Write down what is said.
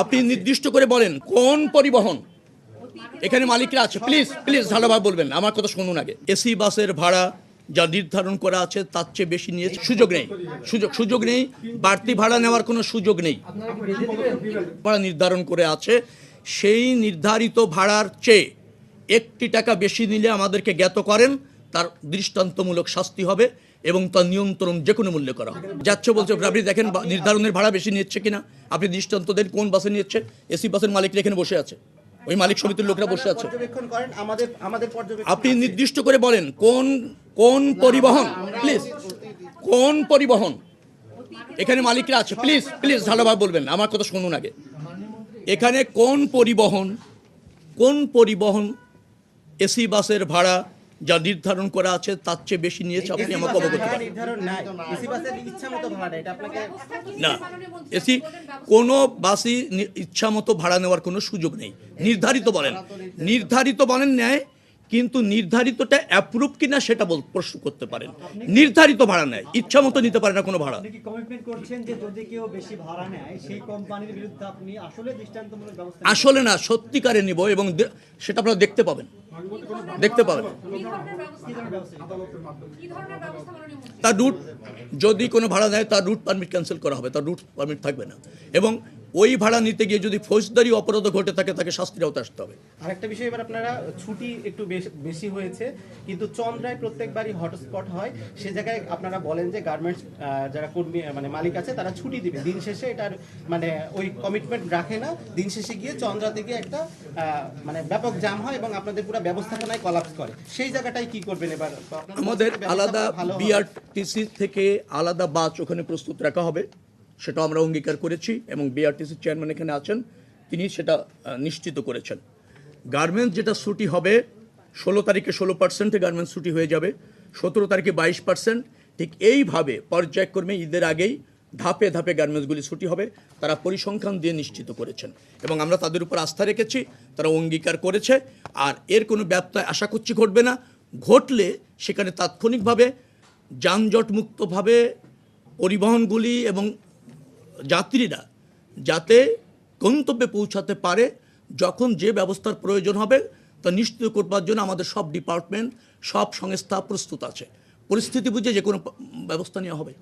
আপনি নির্দিষ্ট করে বলেন কোন পরিবহন এখানে মালিকরা আছে। প্লিজ প্লিজ ভালোভাবে বলবেন, আমার কথা শুনুন আগে। এসি বাসের ভাড়া যা নির্ধারণ করা আছে তার চেয়ে বেশি নিয়ে সুযোগ নেই, সুযোগ নেই, বাড়তি ভাড়া নেওয়ার কোনো সুযোগ নেই। ভাড়া নির্ধারণ করে আছে, সেই নির্ধারিত ভাড়ার চেয়ে 1 টাকা বেশি নিলে আমাদেরকে জ্ঞাত করেন, তার দৃষ্টান্তমূলক শাস্তি হবে এবং তার নিয়ন্ত্রণ যে কোনো মূল্যে করা হবে। যাচ্ছে বলছে আপনি দেখেন নির্ধারণের ভাড়া বেশি নিচ্ছে কিনা, আপনি দৃষ্টান্ত দেন কোন বাসে নিচ্ছে। এসি বাসের মালিকরা এখানে বসে আছে, ওই মালিক সমিতির লোকরা বসে আছে। আপনি নির্দিষ্ট করে বলেন কোন পরিবহন, প্লিজ কোন পরিবহন এখানে মালিকরা আছে। প্লিজ প্লিজ ভালোভাবে বলবেন, আমার কথা শুনুন আগে। এখানে কোন পরিবহন এসি বাসের ভাড়া যা নির্ধারণ করা আছে তার চেয়ে বেশি নিয়েছে, আপনি আমাকে অবগত করেন। না, এসি কোনো বাসই ইচ্ছা মতো ভাড়া নেওয়ার কোনো সুযোগ নেই। নির্ধারিত বলেন নেয়, কিন্তু নির্ধারিতটা অ্যাপ্রুভ কিনা সেটা প্রশ্ন করতে পারেন। নির্ধারিত ভাড়া নেয়, ইচ্ছা মতো নিতে পারে না কোনো ভাড়া। আসলে না, সত্যিকারে নিব এবং সেটা আপনারা দেখতে পাবেন। তার রুট যদি কোনো ভাড়া নেয় তার রুট পারমিট ক্যান্সেল করা হবে, তার রুট পারমিট থাকবে না। এবং ওই ভাড়া নিতে গিয়ে যদি ফৌজদারি অপরাধ ঘটে থাকে তাকে শাস্তির আওতায় আসতে হবে। আরেকটা বিষয়, এবার আপনারা ছুটি একটু বেশি হয়েছে, কিন্তু চন্দ্রায় প্রত্যেকবারই হটস্পট হয়, সে জায়গায় আপনারা বলেন যে গার্মেন্টস যারা কর্মী মানে মালিক আছে তারা ছুটি দিবে, দিন শেষে এটার মানে ওই কমিটমেন্ট রাখে না, দিন শেষে গিয়ে চন্দ্রাতে গিয়ে একটা মানে ব্যাপক জ্যাম হয় এবং আপনাদের পুরো ব্যবস্থাপনায় কলাপস করে। সেই জায়গাটাই কি করবেন এবার? আমাদের আলাদা বিআরটিসি থেকে আলাদা বাস ওখানে প্রস্তুত রাখা হবে, সেটা আমরা অঙ্গীকার করেছি এবং বিআরটিসির চেয়ারম্যান এখানে আছেন, তিনি সেটা নিশ্চিত করেছেন। গার্মেন্টস যেটা ছুটি হবে 16 তারিখে 16% গার্মেন্টস ছুটি হয়ে যাবে, 17 তারিখে 22%, ঠিক এইভাবে পর্যায়ক্রমে ঈদের আগেই ধাপে ধাপে গার্মেন্টসগুলি ছুটি হবে। তারা পরিসংখ্যান দিয়ে নিশ্চিত করেছেন এবং আমরা তাদের উপর আস্থা রেখেছি, তারা অঙ্গীকার করেছে। আর এর কোনো ব্যত্যয় আশা করছি ঘটবে না, ঘটলে সেখানে তাৎক্ষণিকভাবে যানজটমুক্তভাবে পরিবহনগুলি এবং যাত্রীরা যাতে গন্তব্যে পৌঁছাতে পারে, যখন যে ব্যবস্থার প্রয়োজন হবে তা নিশ্চিত করবার জন্য আমাদের সব ডিপার্টমেন্ট, সব সংস্থা প্রস্তুত আছে। পরিস্থিতি বুঝে যে কোনো ব্যবস্থা নেওয়া হবে।